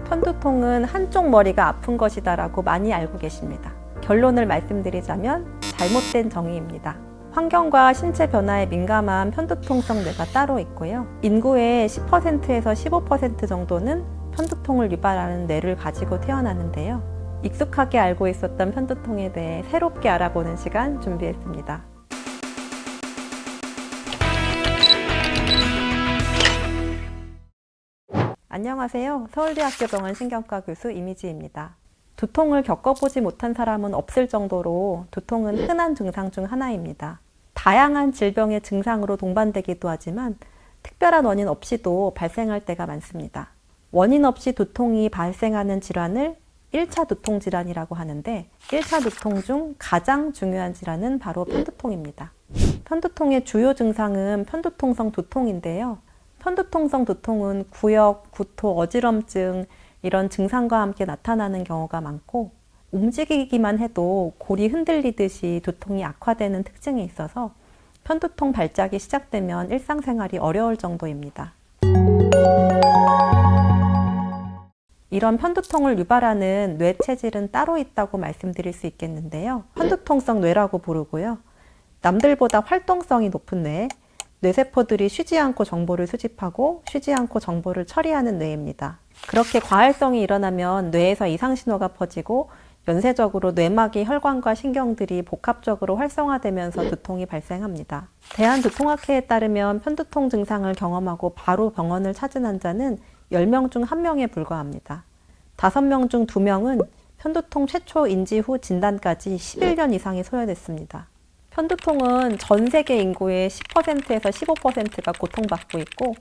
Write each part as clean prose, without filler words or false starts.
편두통은 한쪽 머리가 아픈 것이다라고 많이 알고 계십니다. 결론을 말씀드리자면 잘못된 정의입니다. 환경과 신체 변화에 민감한 편두통성 뇌가 따로 있고요. 인구의 10%에서 15% 정도는 편두통을 유발하는 뇌를 가지고 태어나는데요. 익숙하게 알고 있었던 편두통에 대해 새롭게 알아보는 시간 준비했습니다. 안녕하세요. 서울대학교 병원 신경과 교수 이미지입니다. 두통을 겪어보지 못한 사람은 없을 정도로 두통은 흔한 증상 중 하나입니다. 다양한 질병의 증상으로 동반되기도 하지만 특별한 원인 없이도 발생할 때가 많습니다. 원인 없이 두통이 발생하는 질환을 1차 두통 질환이라고 하는데 1차 두통 중 가장 중요한 질환은 바로 편두통입니다. 편두통의 주요 증상은 편두통성 두통인데요. 편두통성 두통은 구역, 구토, 어지럼증 이런 증상과 함께 나타나는 경우가 많고 움직이기만 해도 골이 흔들리듯이 두통이 악화되는 특징이 있어서 편두통 발작이 시작되면 일상생활이 어려울 정도입니다. 이런 편두통을 유발하는 뇌 체질은 따로 있다고 말씀드릴 수 있겠는데요. 편두통성 뇌라고 부르고요. 남들보다 활동성이 높은 뇌, 뇌세포들이 쉬지 않고 정보를 수집하고 쉬지 않고 정보를 처리하는 뇌입니다. 그렇게 과활성이 일어나면 뇌에서 이상 신호가 퍼지고 연쇄적으로 뇌막의 혈관과 신경들이 복합적으로 활성화되면서 두통이 발생합니다. 대한두통학회에 따르면 편두통 증상을 경험하고 바로 병원을 찾은 환자는 10명 중 1명에 불과합니다. 5명 중 2명은 편두통 최초 인지 후 진단까지 11년 이상이 소요됐습니다. 편두통은 전 세계 인구의 10%에서 15%가 고통받고 있고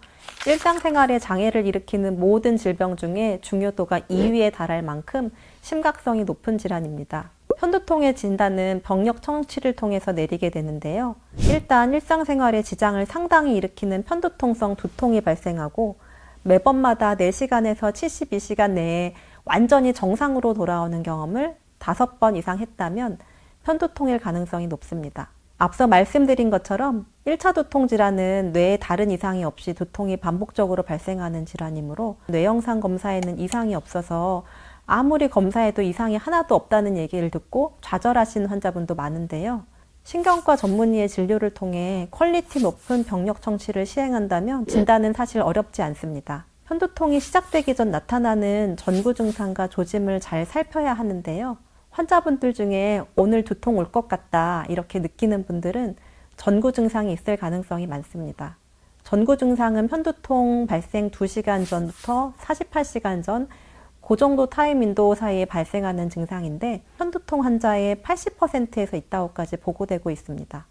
일상생활에 장애를 일으키는 모든 질병 중에 중요도가 2위에 달할 만큼 심각성이 높은 질환입니다. 편두통의 진단은 병력 청취를 통해서 내리게 되는데요. 일단 일상생활에 지장을 상당히 일으키는 편두통성 두통이 발생하고 매번마다 4시간에서 72시간 내에 완전히 정상으로 돌아오는 경험을 5번 이상 했다면 편두통일 가능성이 높습니다. 앞서 말씀드린 것처럼 1차 두통 질환은 뇌에 다른 이상이 없이 두통이 반복적으로 발생하는 질환이므로 뇌영상 검사에는 이상이 없어서 아무리 검사해도 이상이 하나도 없다는 얘기를 듣고 좌절하시는 환자분도 많은데요. 신경과 전문의의 진료를 통해 퀄리티 높은 병력 청취를 시행한다면 진단은 사실 어렵지 않습니다. 편두통이 시작되기 전 나타나는 전구 증상과 조짐을 잘 살펴야 하는데요. 환자분들 중에 오늘 두통 올 것 같다 이렇게 느끼는 분들은 전구 증상이 있을 가능성이 많습니다. 전구 증상은 편두통 발생 2시간 전부터 48시간 전 그 정도 타임 윈도우 사이에 발생하는 증상인데 편두통 환자의 80%에서 있다고까지 보고되고 있습니다.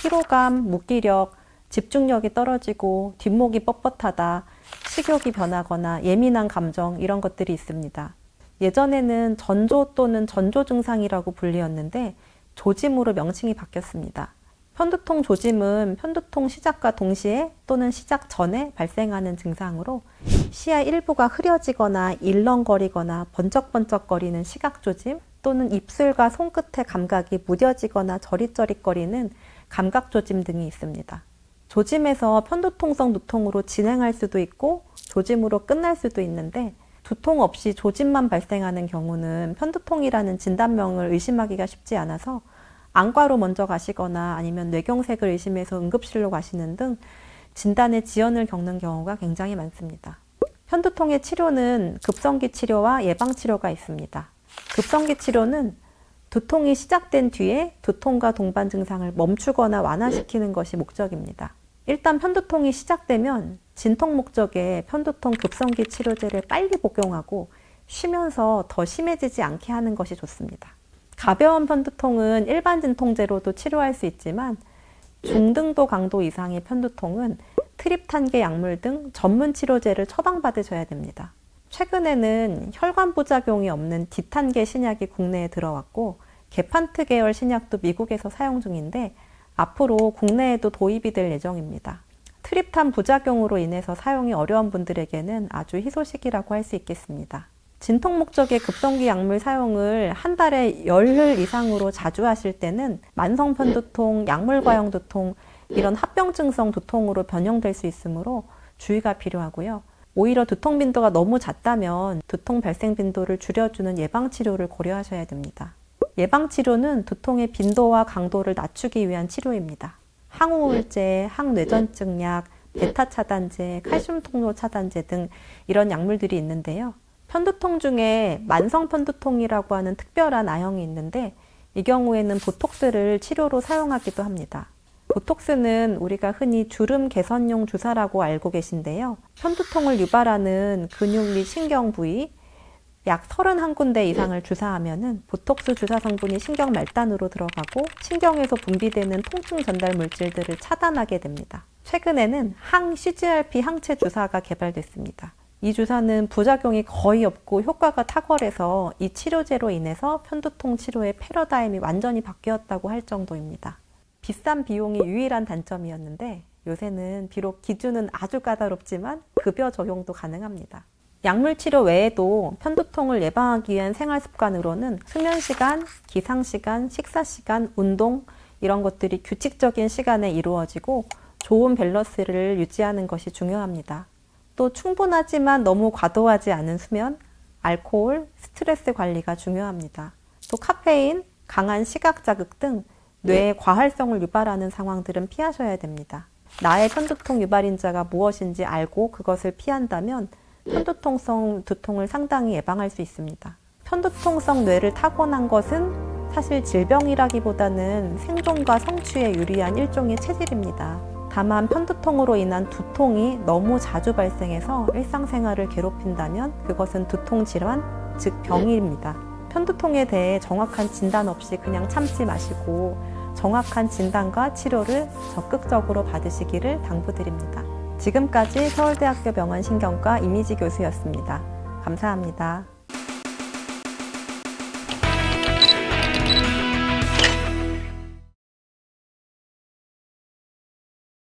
피로감, 무기력, 집중력이 떨어지고 뒷목이 뻣뻣하다, 식욕이 변하거나 예민한 감정 이런 것들이 있습니다. 예전에는 전조 또는 전조 증상이라고 불리었는데 조짐으로 명칭이 바뀌었습니다. 편두통 조짐은 편두통 시작과 동시에 또는 시작 전에 발생하는 증상으로 시야 일부가 흐려지거나 일렁거리거나 번쩍번쩍거리는 시각조짐 또는 입술과 손끝의 감각이 무뎌지거나 저릿저릿거리는 감각조짐 등이 있습니다. 조짐에서 편두통성 두통으로 진행할 수도 있고 조짐으로 끝날 수도 있는데 두통 없이 조짐만 발생하는 경우는 편두통이라는 진단명을 의심하기가 쉽지 않아서 안과로 먼저 가시거나 아니면 뇌경색을 의심해서 응급실로 가시는 등 진단의 지연을 겪는 경우가 굉장히 많습니다. 편두통의 치료는 급성기 치료와 예방 치료가 있습니다. 급성기 치료는 두통이 시작된 뒤에 두통과 동반 증상을 멈추거나 완화시키는 것이 목적입니다. 일단 편두통이 시작되면 진통 목적의 편두통 급성기 치료제를 빨리 복용하고 쉬면서 더 심해지지 않게 하는 것이 좋습니다. 가벼운 편두통은 일반 진통제로도 치료할 수 있지만 중등도 강도 이상의 편두통은 트립탄계 약물 등 전문 치료제를 처방받으셔야 됩니다. 최근에는 혈관 부작용이 없는 D탄계 신약이 국내에 들어왔고 게판트 계열 신약도 미국에서 사용 중인데 앞으로 국내에도 도입이 될 예정입니다. 트립탄 부작용으로 인해서 사용이 어려운 분들에게는 아주 희소식이라고 할 수 있겠습니다. 진통 목적의 급성기 약물 사용을 한 달에 열흘 이상으로 자주 하실 때는 만성 편두통, 약물 과용 두통 이런 합병증성 두통으로 변형될 수 있으므로 주의가 필요하고요. 오히려 두통 빈도가 너무 잦다면 두통 발생 빈도를 줄여주는 예방치료를 고려하셔야 됩니다. 예방치료는 두통의 빈도와 강도를 낮추기 위한 치료입니다. 항우울제, 항뇌전증약, 베타 차단제, 칼슘 통로 차단제 등 이런 약물들이 있는데요. 편두통 중에 만성 편두통이라고 하는 특별한 A형이 있는데 이 경우에는 보톡스를 치료로 사용하기도 합니다. 보톡스는 우리가 흔히 주름 개선용 주사라고 알고 계신데요. 편두통을 유발하는 근육 및 신경 부위 약 31군데 이상을 주사하면은 보톡스 주사 성분이 신경 말단으로 들어가고 신경에서 분비되는 통증 전달 물질들을 차단하게 됩니다. 최근에는 항-CGRP 항체 주사가 개발됐습니다. 이 주사는 부작용이 거의 없고 효과가 탁월해서 이 치료제로 인해서 편두통 치료의 패러다임이 완전히 바뀌었다고 할 정도입니다. 비싼 비용이 유일한 단점이었는데 요새는 비록 기준은 아주 까다롭지만 급여 적용도 가능합니다. 약물 치료 외에도 편두통을 예방하기 위한 생활 습관으로는 수면 시간, 기상 시간, 식사 시간, 운동 이런 것들이 규칙적인 시간에 이루어지고 좋은 밸런스를 유지하는 것이 중요합니다. 또 충분하지만 너무 과도하지 않은 수면, 알코올, 스트레스 관리가 중요합니다. 또 카페인, 강한 시각 자극 등 뇌의 과활성을 유발하는 상황들은 피하셔야 됩니다. 나의 편두통 유발인자가 무엇인지 알고 그것을 피한다면 편두통성 두통을 상당히 예방할 수 있습니다. 편두통성 뇌를 타고난 것은 사실 질병이라기보다는 생존과 성취에 유리한 일종의 체질입니다. 다만 편두통으로 인한 두통이 너무 자주 발생해서 일상생활을 괴롭힌다면 그것은 두통 질환, 즉 병입니다. 편두통에 대해 정확한 진단 없이 그냥 참지 마시고 정확한 진단과 치료를 적극적으로 받으시기를 당부드립니다. 지금까지 서울대학교 병원 신경과 이미지 교수였습니다. 감사합니다.